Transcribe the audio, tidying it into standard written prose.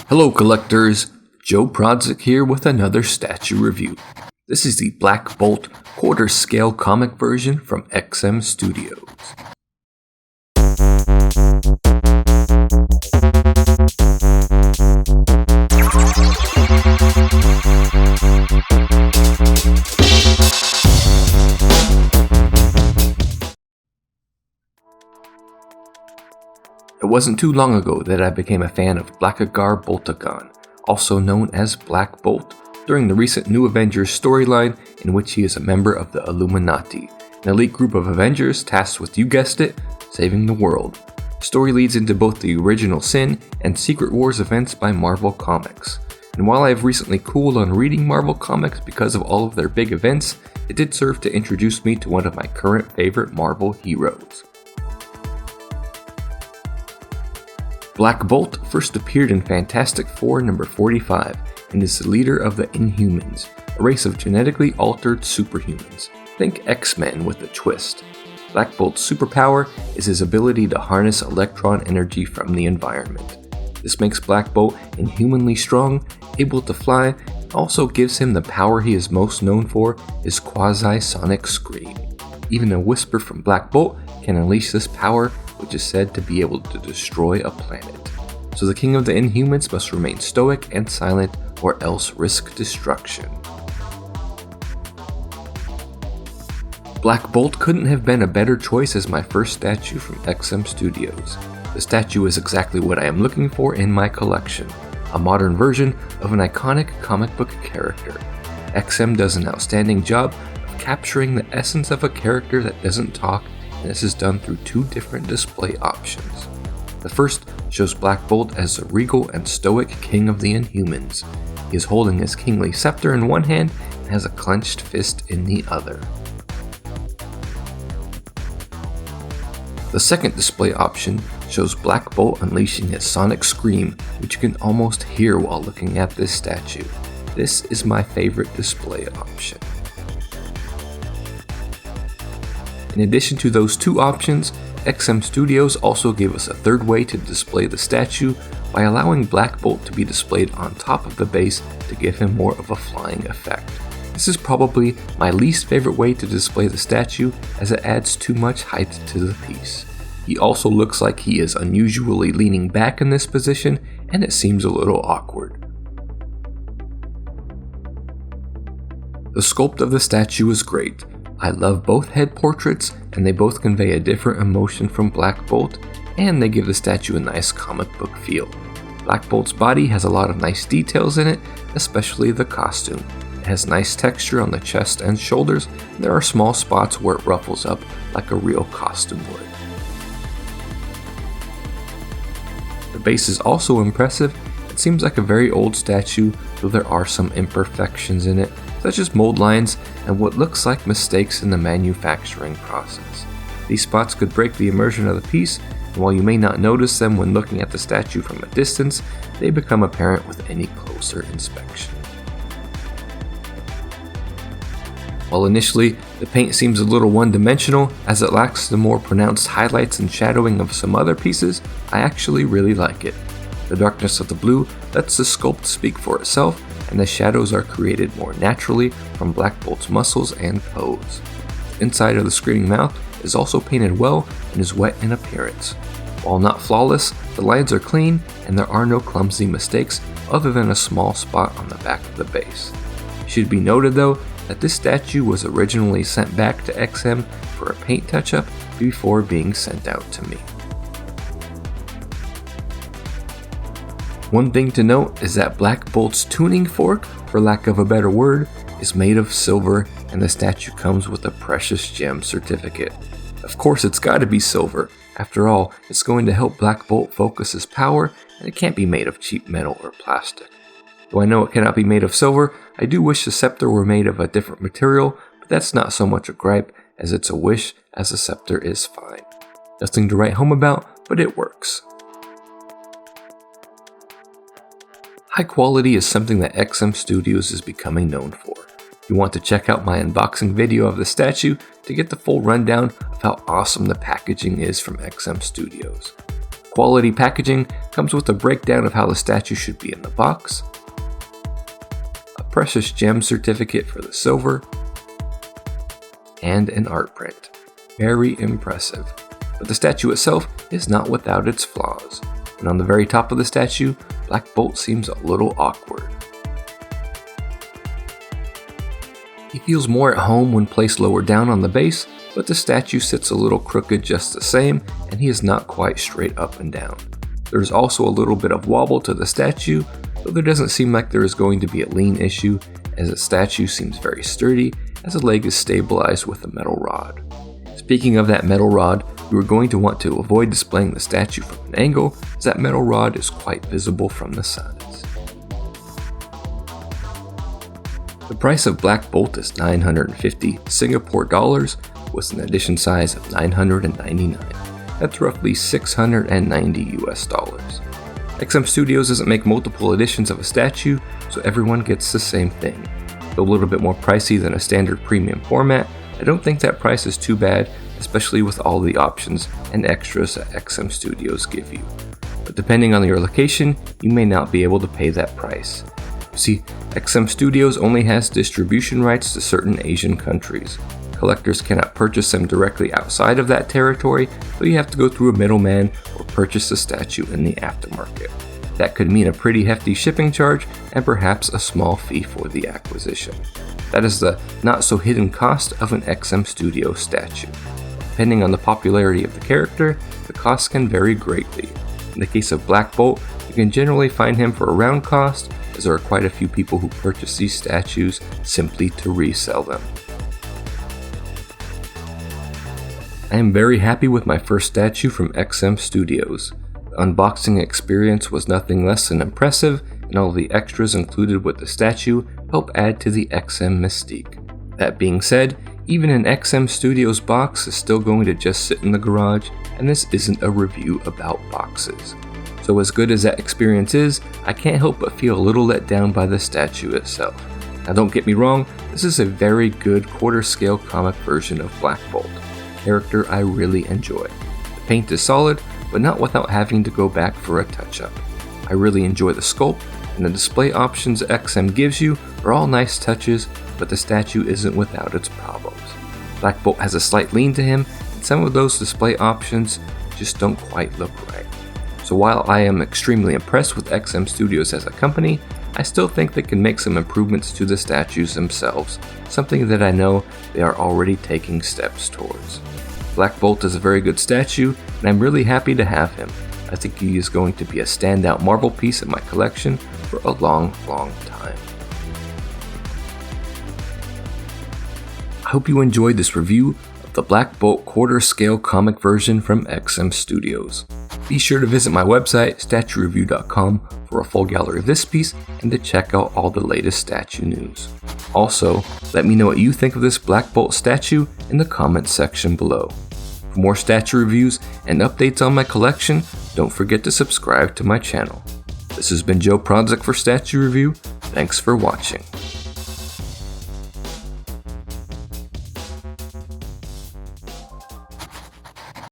Hello collectors, Joe Prodzik here with another statue review. This is the Black Bolt quarter scale comic version from XM Studios. It wasn't too long ago that I became a fan of Blackagar Boltagon, also known as Black Bolt, during the recent New Avengers storyline in which he is a member of the Illuminati, an elite group of Avengers tasked with, you guessed it, saving the world. The story leads into both the original Sin and Secret Wars events by Marvel Comics. And while I have recently cooled on reading Marvel Comics because of all of their big events, it did serve to introduce me to one of my current favorite Marvel heroes. Black Bolt first appeared in Fantastic Four number 45 and is the leader of the Inhumans, a race of genetically altered superhumans. Think X-Men with a twist. Black Bolt's superpower is his ability to harness electron energy from the environment. This makes Black Bolt inhumanly strong, able to fly, and also gives him the power he is most known for, his quasi-sonic scream. Even a whisper from Black Bolt can unleash this power, which is said to be able to destroy a planet. So the king of the Inhumans must remain stoic and silent or else risk destruction. Black Bolt couldn't have been a better choice as my first statue from XM Studios. The statue is exactly what I am looking for in my collection, a modern version of an iconic comic book character. XM does an outstanding job of capturing the essence of a character that doesn't talk, and this is done through two different display options. The first shows Black Bolt as the regal and stoic king of the Inhumans. He is holding his kingly scepter in one hand and has a clenched fist in the other. The second display option shows Black Bolt unleashing his sonic scream, which you can almost hear while looking at this statue. This is my favorite display option. In addition to those two options, XM Studios also gave us a third way to display the statue by allowing Black Bolt to be displayed on top of the base to give him more of a flying effect. This is probably my least favorite way to display the statue as it adds too much height to the piece. He also looks like he is unusually leaning back in this position, and it seems a little awkward. The sculpt of the statue is great. I love both head portraits, and they both convey a different emotion from Black Bolt, and they give the statue a nice comic book feel. Black Bolt's body has a lot of nice details in it, especially the costume. It has nice texture on the chest and shoulders, and there are small spots where it ruffles up like a real costume would. The base is also impressive. It seems like a very old statue, though there are some imperfections in it, such as mold lines and what looks like mistakes in the manufacturing process. These spots could break the immersion of the piece, and while you may not notice them when looking at the statue from a distance, they become apparent with any closer inspection. While initially, the paint seems a little one-dimensional as it lacks the more pronounced highlights and shadowing of some other pieces, I actually really like it. The darkness of the blue lets the sculpt speak for itself, and the shadows are created more naturally from Black Bolt's muscles and pose. The inside of the screaming mouth is also painted well and is wet in appearance. While not flawless, the lines are clean and there are no clumsy mistakes other than a small spot on the back of the base. It should be noted though that this statue was originally sent back to XM for a paint touch-up before being sent out to me. One thing to note is that Black Bolt's tuning fork, for lack of a better word, is made of silver, and the statue comes with a precious gem certificate. Of course it's gotta be silver. After all, it's going to help Black Bolt focus his power, and it can't be made of cheap metal or plastic. Though I know it cannot be made of silver, I do wish the scepter were made of a different material, but that's not so much a gripe as it's a wish, as the scepter is fine. Nothing to write home about, but it works. High quality is something that XM Studios is becoming known for. You want to check out my unboxing video of the statue to get the full rundown of how awesome the packaging is from XM Studios. Quality packaging comes with a breakdown of how the statue should be in the box, a precious gem certificate for the silver, and an art print. Very impressive. But the statue itself is not without its flaws, and on the very top of the statue, Black Bolt seems a little awkward. He feels more at home when placed lower down on the base, but the statue sits a little crooked just the same, and he is not quite straight up and down. There is also a little bit of wobble to the statue, though there doesn't seem like there is going to be a lean issue, as the statue seems very sturdy, as the leg is stabilized with a metal rod. Speaking of that metal rod, you are going to want to avoid displaying the statue from an angle, as that metal rod is quite visible from the sides. The price of Black Bolt is 950 Singapore dollars, with an edition size of 999. That's roughly 690 US dollars. XM Studios doesn't make multiple editions of a statue, so everyone gets the same thing. Though a little bit more pricey than a standard premium format, I don't think that price is too bad, especially with all the options and extras that XM Studios give you. But depending on your location, you may not be able to pay that price. You see, XM Studios only has distribution rights to certain Asian countries. Collectors cannot purchase them directly outside of that territory, so you have to go through a middleman or purchase the statue in the aftermarket. That could mean a pretty hefty shipping charge and perhaps a small fee for the acquisition. That is the not so hidden cost of an XM Studio statue. Depending on the popularity of the character, the cost can vary greatly. In the case of Black Bolt, you can generally find him for around cost, as there are quite a few people who purchase these statues simply to resell them. I am very happy with my first statue from XM Studios. The unboxing experience was nothing less than impressive, and all the extras included with the statue help add to the XM mystique. That being said, even an XM Studios box is still going to just sit in the garage, and this isn't a review about boxes. So as good as that experience is, I can't help but feel a little let down by the statue itself. Now don't get me wrong, this is a very good quarter scale comic version of Black Bolt, a character I really enjoy. The paint is solid, but not without having to go back for a touch-up. I really enjoy the sculpt, and the display options XM gives you are all nice touches, but the statue isn't without its problems. Black Bolt has a slight lean to him, and some of those display options just don't quite look right. So while I am extremely impressed with XM Studios as a company, I still think they can make some improvements to the statues themselves, something that I know they are already taking steps towards. Black Bolt is a very good statue, and I'm really happy to have him. I think he is going to be a standout Marvel piece in my collection for a long, long time. I hope you enjoyed this review of the Black Bolt quarter scale comic version from XM Studios. Be sure to visit my website, statuereview.com, for a full gallery of this piece and to check out all the latest statue news. Also, let me know what you think of this Black Bolt statue in the comments section below. For more statue reviews and updates on my collection, don't forget to subscribe to my channel. This has been Joe Prodzik for Statue Review. Thanks for watching.